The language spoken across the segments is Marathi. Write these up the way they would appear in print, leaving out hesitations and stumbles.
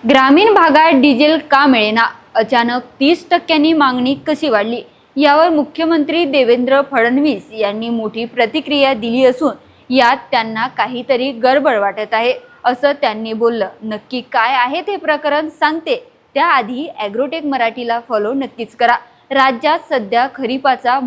ग्रामीण भागात डिझेल का मिळेना? अचानक 30% मागणी कशी वाढली? यावर मुख्यमंत्री देवेंद्र फडणवीस यांनी मोठी प्रतिक्रिया दिली असून यात त्यांना काहीतरी गडबड वाटत आहे असं त्यांनी बोललं. नक्की काय आहे ते प्रकरण सांगते त्याआधी ॲग्रोटेक मराठीला फॉलो नक्कीच करा. राज्यात सध्या खरीपाच्या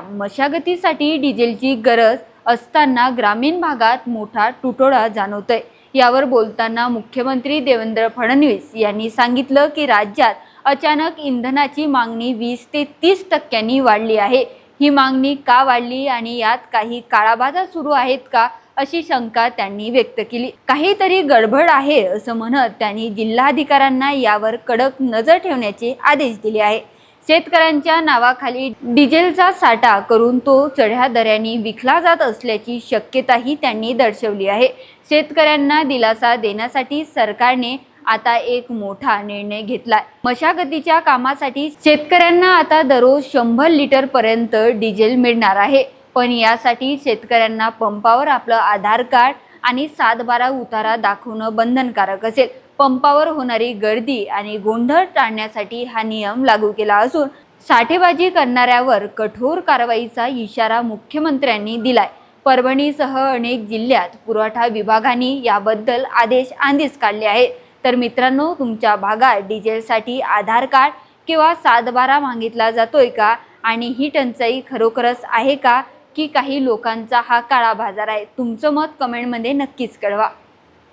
मशागतीसाठी डिझेलची गरज असताना ग्रामीण भागात मोठा तुटवडा जाणवतोय. यावर बोलताना मुख्यमंत्री देवेंद्र फडणवीस यांनी सांगितलं की राज्यात अचानक इंधनाची मागणी 20 ते 30% वाढली आहे. ही मागणी का वाढली आणि यात काही काळाबाजार सुरू आहेत का, अशी शंका त्यांनी व्यक्त केली. काहीतरी गडबड आहे असं म्हणत त्यांनी जिल्हाधिकाऱ्यांना यावर कडक नजर ठेवण्याचे आदेश दिले आहे. शेतकऱ्यांच्या नावाखाली डिझेलचा साठा करून तो चढ्या दराने विकला जात असल्याची शक्यताही त्यांनी दर्शवली आहे. शेतकऱ्यांना दिलासा देण्यासाठी सरकारने आता एक मोठा निर्णय घेतलाय. मशागतीच्या कामासाठी शेतकऱ्यांना आता दररोज 100 लिटर पर्यंत डिझेल मिळणार आहे. पण यासाठी शेतकऱ्यांना पंपावर आपलं आधार कार्ड आणि 7/12 उतारा दाखवणं बंधनकारक असेल. पंपावर होणारी गर्दी आणि गोंधळ टाळण्यासाठी हा नियम लागू केला असून साठेबाजी करणाऱ्यावर कठोर कारवाईचा इशारा मुख्यमंत्र्यांनी दिलाय. परभणीसह अनेक जिल्ह्यात पुरवठा विभागाने याबद्दल आदेश आधीच काढले आहेत. तर मित्रांनो, तुमच्या भागात डिझेलसाठी आधार कार्ड किंवा 7/12 मागितला जातोय का? आणि ही टंचाई खरोखरच आहे का, की काही लोकांचा हा काळा बाजार आहे? तुमचं मत कमेंटमध्ये नक्कीच कळवा.